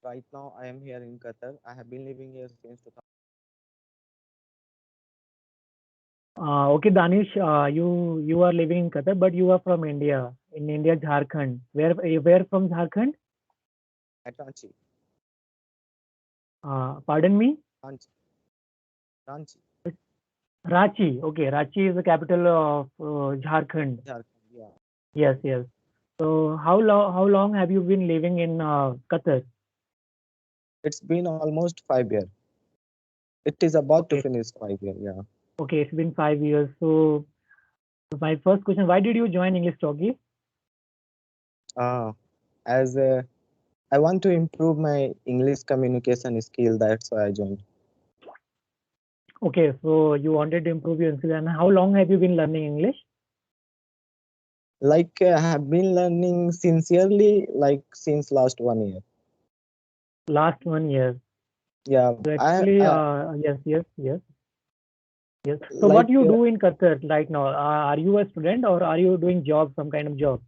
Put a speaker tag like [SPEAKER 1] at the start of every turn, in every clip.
[SPEAKER 1] right now I am here in Qatar. I have been living here since 2000.
[SPEAKER 2] Okay, Danish, you are living in Qatar, but you are from India. In India, Jharkhand. Where from Jharkhand?
[SPEAKER 1] At Ranchi.
[SPEAKER 2] Pardon me?
[SPEAKER 1] Ranchi. Ranchi.
[SPEAKER 2] Ranchi. Okay, Ranchi is the capital of Jharkhand.
[SPEAKER 1] Jharkhand. Yeah.
[SPEAKER 2] Yes, yes. So how long have you been living in Qatar?
[SPEAKER 1] It's been almost 5 years. It is about to
[SPEAKER 2] Okay,
[SPEAKER 1] finish 5 years. Yeah.
[SPEAKER 2] okay, it's been 5 years. So my first question: why did you join English Talkie?
[SPEAKER 1] Uh, as I want to improve my English communication skill. That's why I joined.
[SPEAKER 2] Okay, so you wanted to improve your English, and how long have you been learning English?
[SPEAKER 1] Like I have been learning sincerely, like since last 1 year.
[SPEAKER 2] Last 1 year.
[SPEAKER 1] Yeah.
[SPEAKER 2] So actually, yes, yes, yes. Yes. So what
[SPEAKER 1] Like
[SPEAKER 2] you do in Qatar right now? Are you a student or are you doing job, some kind of job?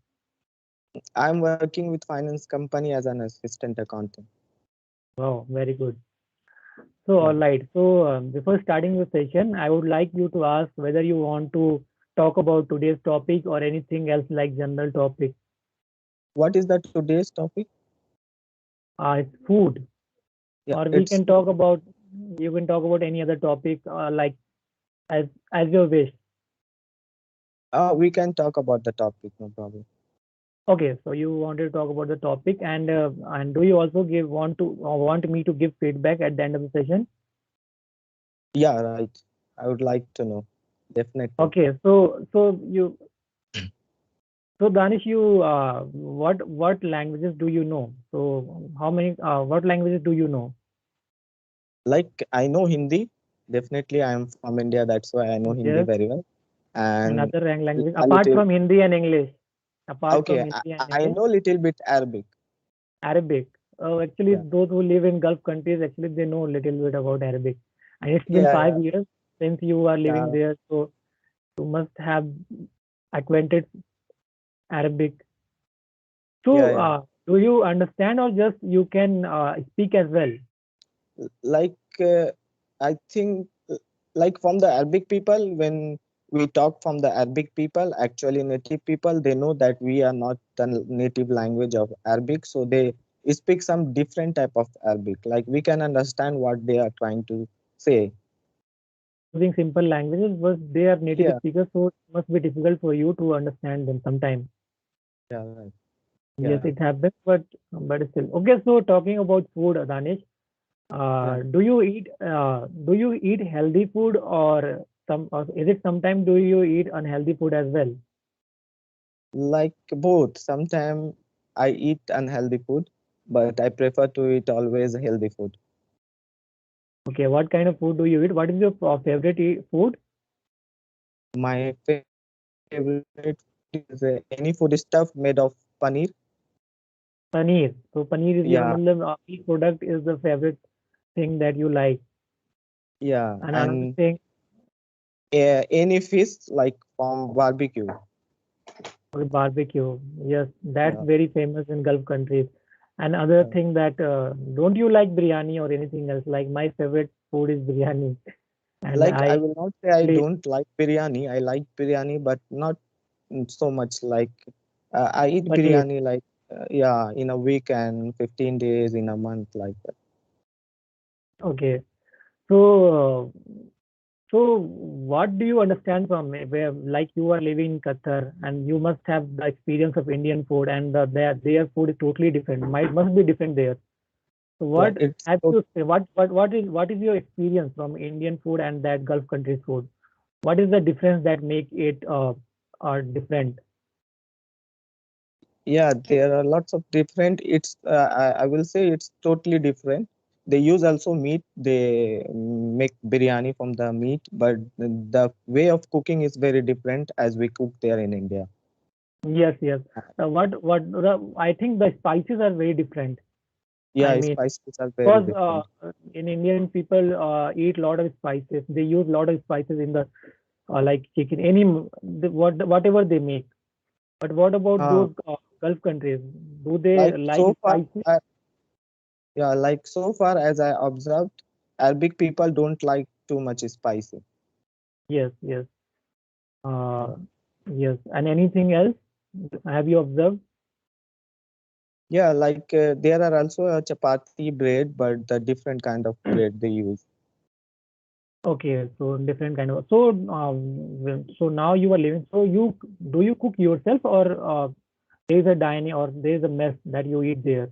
[SPEAKER 1] I'm working with finance company as an assistant accountant.
[SPEAKER 2] Wow, very good. So
[SPEAKER 1] Yeah.
[SPEAKER 2] all right. So before starting the session, I would like you to ask whether you want to talk about today's topic or anything else like general topic.
[SPEAKER 1] What is the today's topic?
[SPEAKER 2] It's food,
[SPEAKER 1] Yeah,
[SPEAKER 2] or we
[SPEAKER 1] it's
[SPEAKER 2] can talk about. You can talk about any other topic, like as as your wish.
[SPEAKER 1] we can talk about the topic, no problem.
[SPEAKER 2] Okay, so you wanted to talk about the topic, and do you also want me to give feedback at the end of the session?
[SPEAKER 1] Yeah, right. I would like to know. Definitely.
[SPEAKER 2] Okay, so Danish, you what languages do you know? So how many what languages do you know?
[SPEAKER 1] Like I know Hindi. Definitely, I am from India. That's why I know Hindi
[SPEAKER 2] Yes,
[SPEAKER 1] very well. And
[SPEAKER 2] another language
[SPEAKER 1] a
[SPEAKER 2] apart
[SPEAKER 1] little.
[SPEAKER 2] from Hindi and English. Apart from
[SPEAKER 1] Okay,
[SPEAKER 2] Hindi and
[SPEAKER 1] I
[SPEAKER 2] English,
[SPEAKER 1] know little bit Arabic.
[SPEAKER 2] Arabic. Actually,
[SPEAKER 1] Yeah.
[SPEAKER 2] those who live in Gulf countries actually they know a little bit about Arabic, and it's been
[SPEAKER 1] Yeah,
[SPEAKER 2] five
[SPEAKER 1] yeah,
[SPEAKER 2] years since you are living
[SPEAKER 1] yeah,
[SPEAKER 2] there, so you must have acquainted Arabic.
[SPEAKER 1] yeah,
[SPEAKER 2] So,
[SPEAKER 1] yeah.
[SPEAKER 2] do you understand or just you can speak as well?
[SPEAKER 1] Like I think like from the Arabic people, when we talk from the Arabic people, actually native people, they know that we are not the native language of Arabic, so they speak some different type of Arabic. Like we can understand what they are trying to say.
[SPEAKER 2] Using simple languages, but they are native
[SPEAKER 1] Yeah,
[SPEAKER 2] speakers, so it must be difficult for you to understand them sometimes.
[SPEAKER 1] yeah, right.
[SPEAKER 2] Yes,
[SPEAKER 1] Yeah,
[SPEAKER 2] it happens, but still. Okay, so talking about food, Danish,
[SPEAKER 1] yeah.
[SPEAKER 2] do you eat healthy food or or is it sometimes do you eat unhealthy food as well?
[SPEAKER 1] Like both. Sometimes I eat unhealthy food, but I prefer to eat always healthy food.
[SPEAKER 2] Okay, what kind of food do you eat? What is your favorite food?
[SPEAKER 1] My favorite food is any food stuff made of paneer.
[SPEAKER 2] Paneer. So paneer is your
[SPEAKER 1] Yeah,
[SPEAKER 2] meat product is the favorite thing that you like.
[SPEAKER 1] yeah,
[SPEAKER 2] And another
[SPEAKER 1] and
[SPEAKER 2] thing,
[SPEAKER 1] any fish like from barbecue.
[SPEAKER 2] barbecue. Yes, that's
[SPEAKER 1] Yeah,
[SPEAKER 2] very famous in Gulf countries. And other
[SPEAKER 1] yeah.
[SPEAKER 2] thing that don't you like biryani or anything else? Like my favorite food is biryani, and
[SPEAKER 1] Like I
[SPEAKER 2] I
[SPEAKER 1] will not say I
[SPEAKER 2] really
[SPEAKER 1] don't like biryani. I like biryani, but not so much. Like I eat
[SPEAKER 2] paneer.
[SPEAKER 1] biryani like yeah, in a week and 15 days in a month like that.
[SPEAKER 2] Okay, so so what do you understand from it? Where like you are living in Qatar and you must have the experience of Indian food and their food is totally different. Might must be different there. So
[SPEAKER 1] Yeah,
[SPEAKER 2] what
[SPEAKER 1] it's
[SPEAKER 2] have
[SPEAKER 1] so
[SPEAKER 2] you say? What is your experience from Indian food and that Gulf countries food? What is the difference that make it different?
[SPEAKER 1] yeah, there are lots of different. It's I will say it's totally different. They use also meat. They make biryani from the meat, but the way of cooking is very different as we cook there in India.
[SPEAKER 2] Yes, yes. What I think the spices are very different. I
[SPEAKER 1] Yeah,
[SPEAKER 2] mean,
[SPEAKER 1] spices are very
[SPEAKER 2] because
[SPEAKER 1] different.
[SPEAKER 2] in Indian people eat a lot of spices. They use a lot of spices in the like chicken, whatever they make. But what about
[SPEAKER 1] Uh,
[SPEAKER 2] those Gulf countries? Do they
[SPEAKER 1] like
[SPEAKER 2] like
[SPEAKER 1] so far,
[SPEAKER 2] spicy?
[SPEAKER 1] Yeah, like so far as I observed, Arabic people don't like too much spicy.
[SPEAKER 2] Yes, yes. Uh,
[SPEAKER 1] Yeah,
[SPEAKER 2] yes. And anything else? Have you observed?
[SPEAKER 1] yeah, like there are also a chapati bread, but the different kind of bread they use.
[SPEAKER 2] Okay, so different kind of. So, so now you are living. So you do you cook yourself, or there is a dining, or there is a mess that you eat there?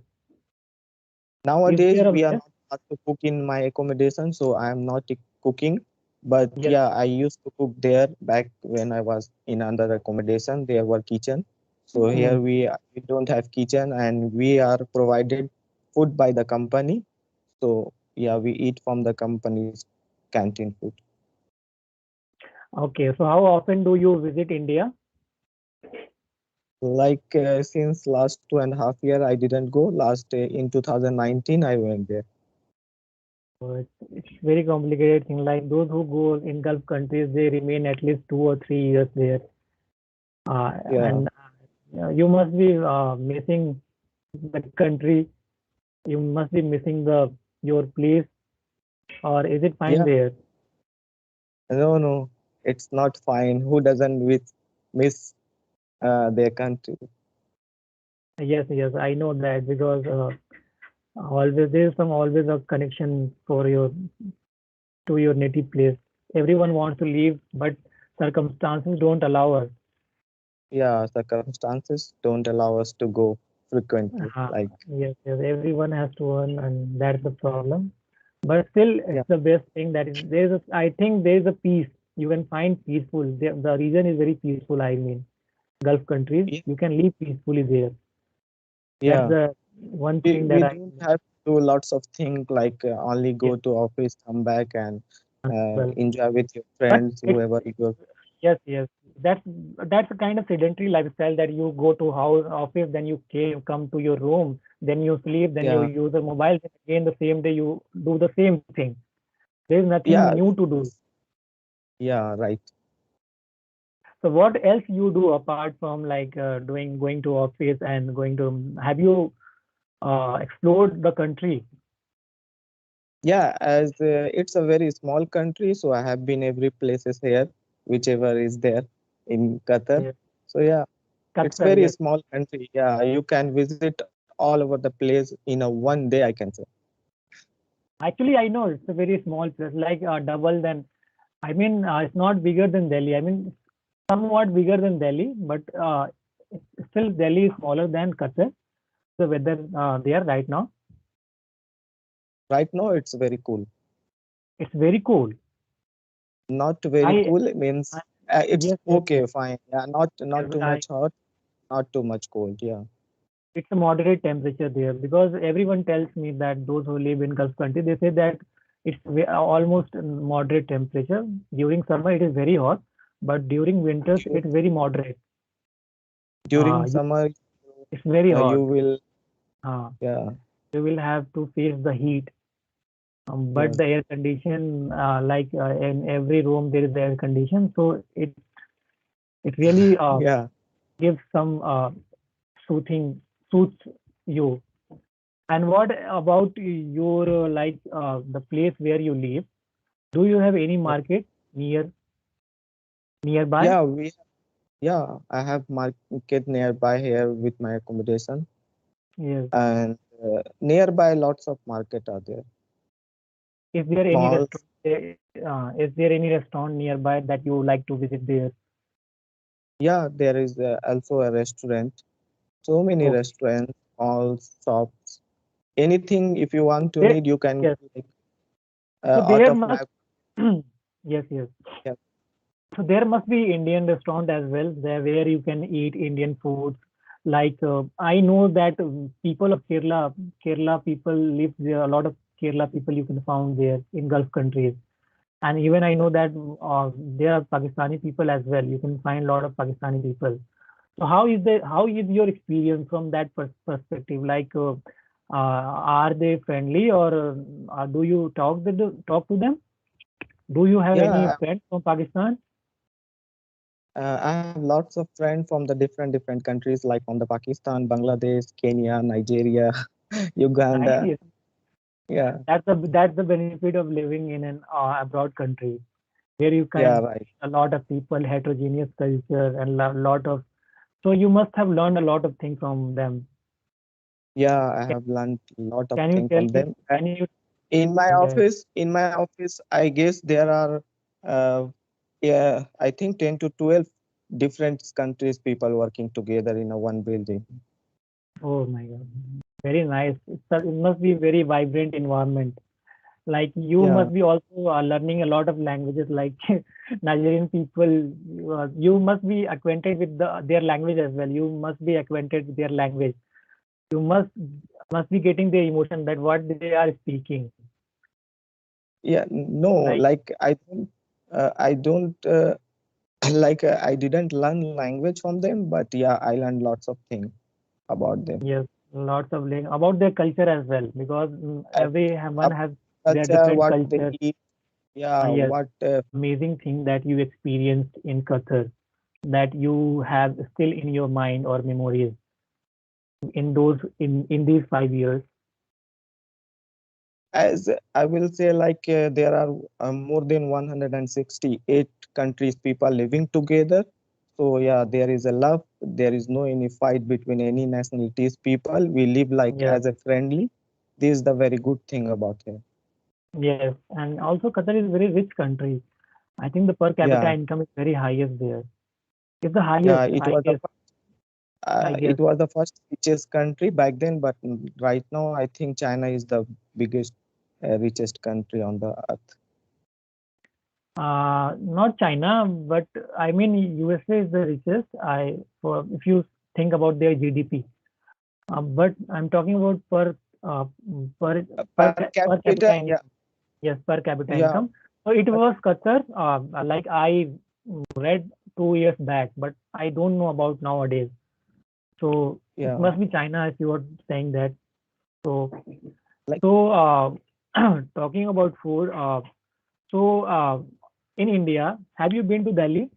[SPEAKER 2] Is
[SPEAKER 1] Nowadays,
[SPEAKER 2] there a
[SPEAKER 1] we are
[SPEAKER 2] mess?
[SPEAKER 1] not allowed to cook in my accommodation, so I am not cooking. But
[SPEAKER 2] Yes.
[SPEAKER 1] yeah, I used to cook there back when I was in another accommodation. There were kitchen. So here
[SPEAKER 2] Mm.
[SPEAKER 1] we don't have kitchen, and we are provided food by the company. So yeah, we eat from the company's canteen food.
[SPEAKER 2] Okay. So how often do you visit India?
[SPEAKER 1] Like since last 2.5 year, I didn't go. Last in 2019, I went there.
[SPEAKER 2] So it's very complicated thing. Like those who go in Gulf countries, they remain at least 2 or 3 years there.
[SPEAKER 1] Yeah,
[SPEAKER 2] And you must be missing the country. You must be missing the your place, or is it fine
[SPEAKER 1] yeah.
[SPEAKER 2] there?
[SPEAKER 1] No, no, it's not fine. Who doesn't miss their country?
[SPEAKER 2] Yes, yes, I know that because always there is some always a connection for your to your native place. Everyone wants to leave, but circumstances don't allow us.
[SPEAKER 1] Yeah, circumstances don't allow us to go frequently. Like,
[SPEAKER 2] Yes, yes, everyone has to earn, and that's the problem. But still,
[SPEAKER 1] yeah,
[SPEAKER 2] it's the best thing that is there is. I think there is a peace. You can find peaceful. The region is very peaceful. I mean, Gulf countries,
[SPEAKER 1] yeah,
[SPEAKER 2] you can live peacefully there. That's
[SPEAKER 1] yeah.
[SPEAKER 2] the one thing
[SPEAKER 1] We
[SPEAKER 2] that I
[SPEAKER 1] don't have to do lots of things like only
[SPEAKER 2] yes,
[SPEAKER 1] go to office, come back, and
[SPEAKER 2] well,
[SPEAKER 1] enjoy with your
[SPEAKER 2] but
[SPEAKER 1] friends,
[SPEAKER 2] it's
[SPEAKER 1] whoever you.
[SPEAKER 2] yes, yes. That's that's a kind of sedentary lifestyle that you go to house office, then you come to your room, then you sleep, then you
[SPEAKER 1] Yeah,
[SPEAKER 2] use a mobile, then again the same day you do the same thing. There is nothing
[SPEAKER 1] yeah,
[SPEAKER 2] new to do.
[SPEAKER 1] yeah. Right.
[SPEAKER 2] So what else you do apart from like doing going to office and going to have you explored the country?
[SPEAKER 1] Yeah, as it's a very small country, so I have been every places here, whichever is there in Qatar.
[SPEAKER 2] Yes.
[SPEAKER 1] So yeah, it's
[SPEAKER 2] Qatar,
[SPEAKER 1] very
[SPEAKER 2] yes.
[SPEAKER 1] small country. Yeah, you can visit all over the place in a one day, I can say.
[SPEAKER 2] Actually, I know it's a very small place, like double than. I mean, it's not bigger than Delhi. I mean, somewhat bigger than Delhi, but still Delhi is smaller than Qatar. The weather there right now,
[SPEAKER 1] Right now, it's very cool.
[SPEAKER 2] it's very cool.
[SPEAKER 1] Not very
[SPEAKER 2] I,
[SPEAKER 1] cool means
[SPEAKER 2] I
[SPEAKER 1] it's
[SPEAKER 2] yes, yes,
[SPEAKER 1] okay,
[SPEAKER 2] yes,
[SPEAKER 1] fine. Yeah, not
[SPEAKER 2] yes.
[SPEAKER 1] too much hot, not too much cold. Yeah,
[SPEAKER 2] It's a moderate temperature there because everyone tells me that those who live in Gulf country, they say that it's almost moderate temperature. During summer, it is very hot, but during winters,
[SPEAKER 1] Dur-
[SPEAKER 2] it's very moderate.
[SPEAKER 1] during
[SPEAKER 2] You,
[SPEAKER 1] summer,
[SPEAKER 2] it's very
[SPEAKER 1] you
[SPEAKER 2] hot.
[SPEAKER 1] will.
[SPEAKER 2] Uh,
[SPEAKER 1] Yeah,
[SPEAKER 2] you will have to face the heat. But
[SPEAKER 1] yes,
[SPEAKER 2] the air condition, like in every room, there is air condition, so it really
[SPEAKER 1] yeah.
[SPEAKER 2] gives some soothing suits you. And what about your like the place where you live? Do you have any market nearby?
[SPEAKER 1] Yeah, yeah, I have market nearby here with my accommodation,
[SPEAKER 2] Yes.
[SPEAKER 1] and nearby lots of market are there.
[SPEAKER 2] Is there any
[SPEAKER 1] Malls.
[SPEAKER 2] restaurant? Is there any restaurant nearby that you like to visit there?
[SPEAKER 1] Yeah, there is also a restaurant. So many
[SPEAKER 2] Okay.
[SPEAKER 1] restaurants, malls, shops. Anything if you want to
[SPEAKER 2] There,
[SPEAKER 1] need, you can
[SPEAKER 2] yes.
[SPEAKER 1] go like
[SPEAKER 2] So
[SPEAKER 1] out
[SPEAKER 2] there
[SPEAKER 1] of
[SPEAKER 2] must
[SPEAKER 1] my.
[SPEAKER 2] yes, yes.
[SPEAKER 1] Yeah,
[SPEAKER 2] So there must be Indian restaurant as well, there where you can eat Indian foods. Like I know that people of Kerala people live there. A lot of Kerala people you can found there in Gulf countries, and even I know that there are Pakistani people as well. You can find a lot of Pakistani people. So how is your experience from that perspective? Like, are they friendly, or do you talk to them? Do you have any
[SPEAKER 1] yeah.
[SPEAKER 2] friends from Pakistan?
[SPEAKER 1] I have lots of friends from the different countries, like from the Pakistan, Bangladesh, Kenya, Nigeria, Uganda.
[SPEAKER 2] Nice.
[SPEAKER 1] Yeah,
[SPEAKER 2] That's the benefit of living in an abroad country, where you
[SPEAKER 1] yeah,
[SPEAKER 2] can
[SPEAKER 1] right.
[SPEAKER 2] see a lot of people, heterogeneous culture, and lot of. So you must have learned a lot of things from them.
[SPEAKER 1] Yeah, I
[SPEAKER 2] Can,
[SPEAKER 1] have learned a lot of
[SPEAKER 2] can you
[SPEAKER 1] things
[SPEAKER 2] tell
[SPEAKER 1] from
[SPEAKER 2] me?
[SPEAKER 1] them.
[SPEAKER 2] Can you? Yeah.
[SPEAKER 1] In my office, I guess there are, uh, yeah, I think 10 to 12 different countries people working together in a one building.
[SPEAKER 2] Oh my God. Very nice. It must be very vibrant environment. Like you
[SPEAKER 1] Yeah,
[SPEAKER 2] must be also learning a lot of languages, like Nigerian people. You must be acquainted with their language as well. You must be acquainted with their language. You must be getting their emotion that what they are speaking.
[SPEAKER 1] yeah, no,
[SPEAKER 2] Like
[SPEAKER 1] like I don't I didn't learn language from them, but yeah, I learned lots of things about them.
[SPEAKER 2] yes, lots of about their culture as well, because
[SPEAKER 1] I,
[SPEAKER 2] everyone has their
[SPEAKER 1] culture,
[SPEAKER 2] different
[SPEAKER 1] what they
[SPEAKER 2] culture.
[SPEAKER 1] eat, yeah,
[SPEAKER 2] Yes,
[SPEAKER 1] what
[SPEAKER 2] amazing thing that you experienced in Qatar, that you have still in your mind or memories in these 5 years.
[SPEAKER 1] as I will say, there are more than 168 countries people living together. So yeah, there is a love. There is no any fight between any nationalities. People we live like
[SPEAKER 2] Yes,
[SPEAKER 1] as a friendly. This is the very good thing about it.
[SPEAKER 2] yes, and also Qatar is a very rich country. I think the per capita
[SPEAKER 1] Yeah,
[SPEAKER 2] income is very highest there. It's the
[SPEAKER 1] yeah.
[SPEAKER 2] highest, I
[SPEAKER 1] It
[SPEAKER 2] guess.
[SPEAKER 1] was the first richest country back then, but right now I think China is the biggest, richest country on the earth.
[SPEAKER 2] Not China, but I mean USA is the richest. For if you think about their GDP, but I'm talking about uh, per
[SPEAKER 1] Per
[SPEAKER 2] per
[SPEAKER 1] capita,
[SPEAKER 2] capita
[SPEAKER 1] yeah,
[SPEAKER 2] income. Yes, per capita
[SPEAKER 1] yeah,
[SPEAKER 2] income. So it
[SPEAKER 1] per,
[SPEAKER 2] was Qatar. Like I read 2 years back, but I don't know about nowadays. So it
[SPEAKER 1] yeah.
[SPEAKER 2] must be China if you are saying that. So
[SPEAKER 1] Like,
[SPEAKER 2] so talking about food. So in India, have you been to Delhi?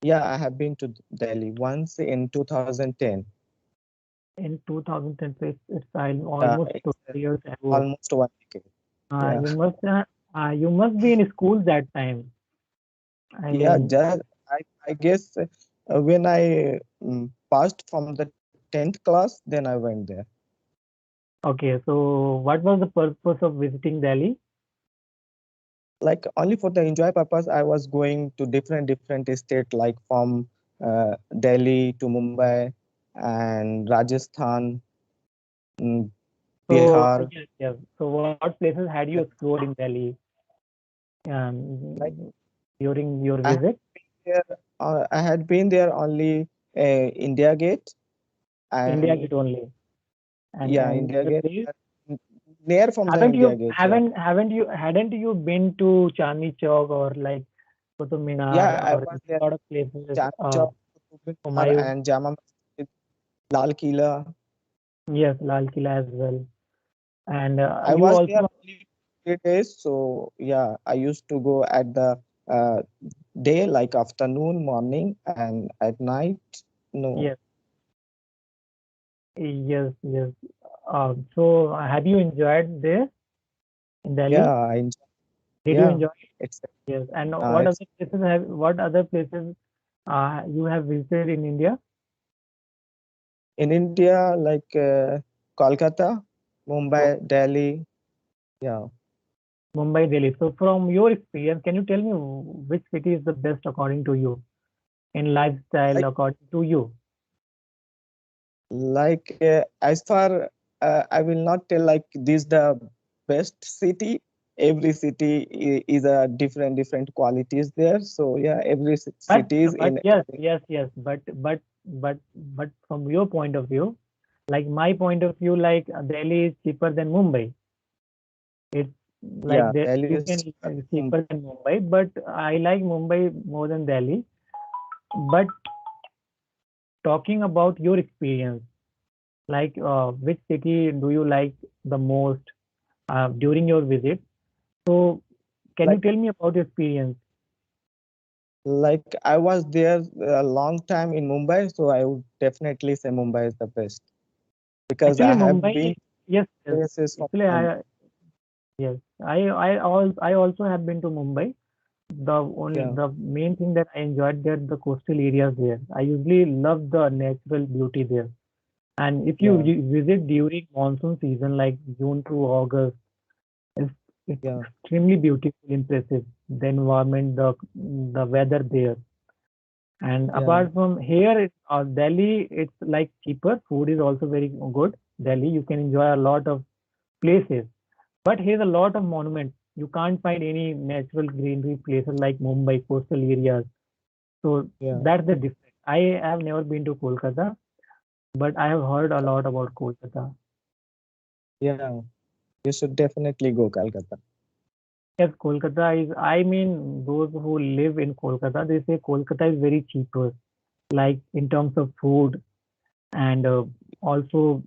[SPEAKER 1] yeah, I have been to Delhi once in 2010.
[SPEAKER 2] In 2010, so it's
[SPEAKER 1] Yeah,
[SPEAKER 2] almost
[SPEAKER 1] it's
[SPEAKER 2] 20 years ago.
[SPEAKER 1] almost 1 decade.
[SPEAKER 2] Uh,
[SPEAKER 1] Yeah,
[SPEAKER 2] you must uh, you must be in school that time. I
[SPEAKER 1] yeah.
[SPEAKER 2] mean,
[SPEAKER 1] Just I guess when I passed from the 10th class, then I went there.
[SPEAKER 2] okay. So what was the purpose of visiting Delhi?
[SPEAKER 1] Like only for the enjoy purpose, I was going to different state, like from Delhi to Mumbai and Rajasthan, mm,
[SPEAKER 2] So
[SPEAKER 1] Bihar.
[SPEAKER 2] yes, yes. So what places had you
[SPEAKER 1] Yeah,
[SPEAKER 2] explored in Delhi
[SPEAKER 1] like
[SPEAKER 2] during your
[SPEAKER 1] I had
[SPEAKER 2] visit?
[SPEAKER 1] been there, I had been there only India Gate
[SPEAKER 2] India
[SPEAKER 1] and
[SPEAKER 2] Gate only,
[SPEAKER 1] yeah,
[SPEAKER 2] and
[SPEAKER 1] India
[SPEAKER 2] other
[SPEAKER 1] Gate,
[SPEAKER 2] place.
[SPEAKER 1] near from the
[SPEAKER 2] Haven't
[SPEAKER 1] India
[SPEAKER 2] you
[SPEAKER 1] Gate. Yeah,
[SPEAKER 2] haven't you hadn't you been to Chandni Chowk or like Qutub Minar
[SPEAKER 1] yeah, I
[SPEAKER 2] or
[SPEAKER 1] was there.
[SPEAKER 2] a lot of places?
[SPEAKER 1] Chandni Chowk, Qutub Minar,
[SPEAKER 2] Humayun.
[SPEAKER 1] and Jama Masjid, Lal Killa.
[SPEAKER 2] Yes, Lal Killa as well. And
[SPEAKER 1] I
[SPEAKER 2] you
[SPEAKER 1] was there
[SPEAKER 2] also
[SPEAKER 1] only 3 days, so yeah, I used to go at the day, like afternoon, morning, and at night. No,
[SPEAKER 2] yes, yes, yes. So have you enjoyed there in
[SPEAKER 1] yeah,
[SPEAKER 2] Delhi? Did you
[SPEAKER 1] yeah,
[SPEAKER 2] enjoy?
[SPEAKER 1] it's
[SPEAKER 2] Yes. And what other places you have visited in India?
[SPEAKER 1] in India, Kolkata,
[SPEAKER 2] Oh,
[SPEAKER 1] Mumbai, Delhi. Yeah,
[SPEAKER 2] Mumbai, Delhi. So from your experience, can you tell me which city is the best according to you in lifestyle
[SPEAKER 1] like
[SPEAKER 2] according to you?
[SPEAKER 1] as far I will not tell like this the best city. Every city is a different qualities there. So yeah, every cities
[SPEAKER 2] But
[SPEAKER 1] in
[SPEAKER 2] yes, yes, yes. But from your point of view, like my point of view, like Delhi is cheaper than Mumbai. It's like
[SPEAKER 1] yeah,
[SPEAKER 2] the
[SPEAKER 1] Delhi
[SPEAKER 2] you
[SPEAKER 1] is
[SPEAKER 2] can
[SPEAKER 1] cheaper.
[SPEAKER 2] cheaper than Mumbai, but I like Mumbai more than Delhi. But talking about your experience, like which city do you like the most during your visit? So can you
[SPEAKER 1] Like
[SPEAKER 2] tell me about your experience?
[SPEAKER 1] I was there a long time in Mumbai, so I would definitely say Mumbai is the best because
[SPEAKER 2] Actually,
[SPEAKER 1] I have been.
[SPEAKER 2] Yes, yes.
[SPEAKER 1] places from
[SPEAKER 2] Actually,
[SPEAKER 1] Mumbai.
[SPEAKER 2] yes, I also have been to Mumbai.
[SPEAKER 1] Yeah,
[SPEAKER 2] The main thing that I enjoyed there, the coastal areas there. I usually love the natural beauty there. And if you
[SPEAKER 1] yeah,
[SPEAKER 2] visit during monsoon season, like June to August, it's, it's
[SPEAKER 1] yeah,
[SPEAKER 2] extremely beautiful, impressive. The environment, the weather there. And
[SPEAKER 1] yeah,
[SPEAKER 2] apart from here, Delhi, it's like cheaper. Food is also very good. Delhi, you can enjoy a lot of places. But here's a lot of monuments. You can't find any natural greenery places like Mumbai, coastal areas. So
[SPEAKER 1] yeah,
[SPEAKER 2] that's the difference. I have never been to Kolkata, but I have heard a lot about Kolkata.
[SPEAKER 1] yeah. You should definitely go Calcutta.
[SPEAKER 2] Yes, Kolkata is, I mean, those who live in Kolkata, they say Kolkata is very cheaper, like in terms of food and also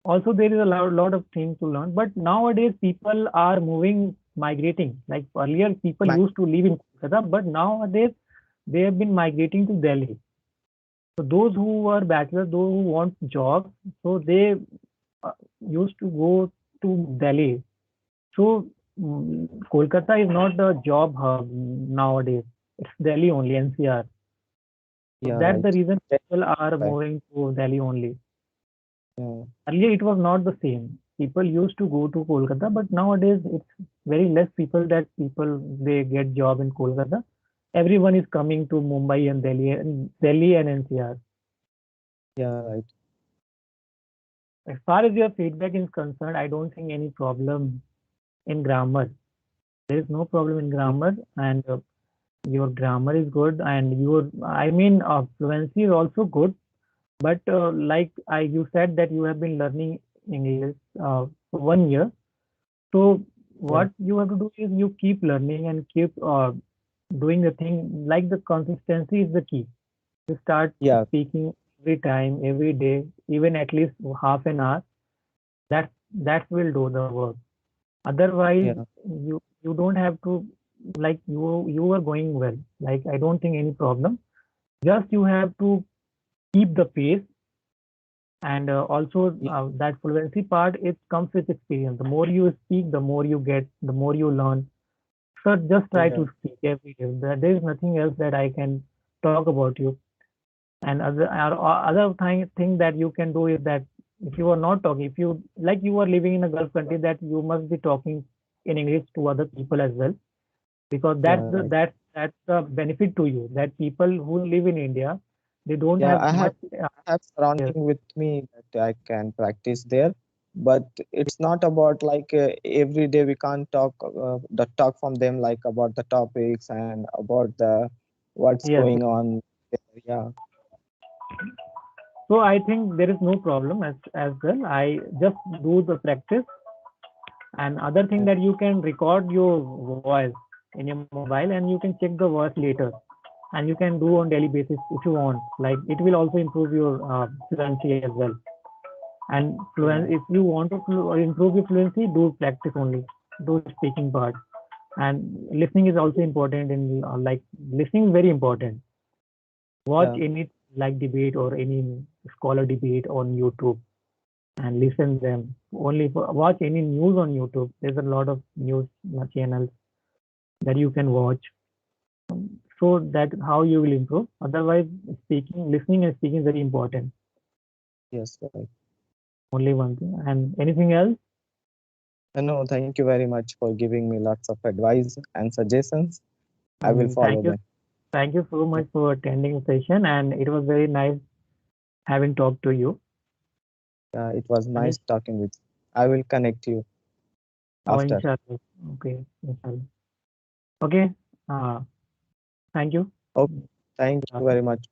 [SPEAKER 2] also there is a lot of things to learn. But nowadays people are moving, migrating. Like earlier, people
[SPEAKER 1] My,
[SPEAKER 2] used to live in Kolkata, but nowadays they have been migrating to Delhi. So those who are bachelors, those who want jobs, so they uh, used to go to Delhi. So Kolkata is not the job hub nowadays. It's Delhi only, NCR. So
[SPEAKER 1] yeah,
[SPEAKER 2] that's
[SPEAKER 1] right.
[SPEAKER 2] the reason
[SPEAKER 1] That's
[SPEAKER 2] people are
[SPEAKER 1] why.
[SPEAKER 2] moving to Delhi only.
[SPEAKER 1] Yeah,
[SPEAKER 2] Earlier it was not the same. People used to go to Kolkata, but nowadays it's very less people they get job in Kolkata. Everyone is coming to Mumbai and Delhi and NCR.
[SPEAKER 1] yeah, right.
[SPEAKER 2] As far as your feedback is concerned, I don't think any problem in grammar. There is no problem in
[SPEAKER 1] Yeah,
[SPEAKER 2] grammar, and your grammar is good, and your I mean fluency is also good. But like you said that you have been learning English for 1 year. So
[SPEAKER 1] yeah,
[SPEAKER 2] what you have to do is you keep learning and keep doing the thing. Like the consistency is the key. You start
[SPEAKER 1] yeah,
[SPEAKER 2] speaking every time, every day, even at least half an hour. That will do the work. Otherwise,
[SPEAKER 1] yeah,
[SPEAKER 2] you don't have to, like you are going well. Like I don't think any problem. Just you have to keep the pace, and also
[SPEAKER 1] yeah,
[SPEAKER 2] that fluency part, it comes with experience. The more you speak, the more you get, the more you learn. So just try
[SPEAKER 1] yeah,
[SPEAKER 2] to speak every day. There is nothing else that I can talk about you. And other thing that you can do is that if you are not talking, if you like you are living in a Gulf country, that you must be talking in English to other people as well, because
[SPEAKER 1] yeah, right.
[SPEAKER 2] that's the benefit to you. That people who live in India, they don't
[SPEAKER 1] Yeah,
[SPEAKER 2] have much.
[SPEAKER 1] I have
[SPEAKER 2] Yes,
[SPEAKER 1] surrounding with me that I can practice there, but it's not about like every day we can't talk the talk from them like about the topics and about the what's
[SPEAKER 2] yes.
[SPEAKER 1] going on. Yeah,
[SPEAKER 2] So I think there is no problem as well. I just do the practice. And other thing
[SPEAKER 1] yeah,
[SPEAKER 2] that you can record your voice in your mobile and you can check the voice later. And you can do on daily basis if you want. Like it will also improve your fluency as well. And
[SPEAKER 1] yeah,
[SPEAKER 2] if you want to improve your fluency, do practice only, do speaking part. And listening is also important. In like listening is very important. Watch
[SPEAKER 1] yeah,
[SPEAKER 2] any like debate or any scholar debate on YouTube and listen them. Only watch any news on YouTube. There's a lot of news channels that you can watch. So that how you will improve. Otherwise, speaking, listening, and speaking is very important.
[SPEAKER 1] yes, right.
[SPEAKER 2] Only one thing. And anything else?
[SPEAKER 1] No, thank you very much for giving me lots of advice and suggestions. I will follow
[SPEAKER 2] Thank you.
[SPEAKER 1] them.
[SPEAKER 2] Thank you so
[SPEAKER 1] Yeah,
[SPEAKER 2] much for attending the session, and it was very nice having talked to you.
[SPEAKER 1] yeah, it was
[SPEAKER 2] And
[SPEAKER 1] nice talking with you. I will connect you
[SPEAKER 2] oh,
[SPEAKER 1] after.
[SPEAKER 2] inshallah. Okay, inshallah. Okay. Uh, Thank you.
[SPEAKER 1] Okay, thank you
[SPEAKER 2] Uh,
[SPEAKER 1] very much.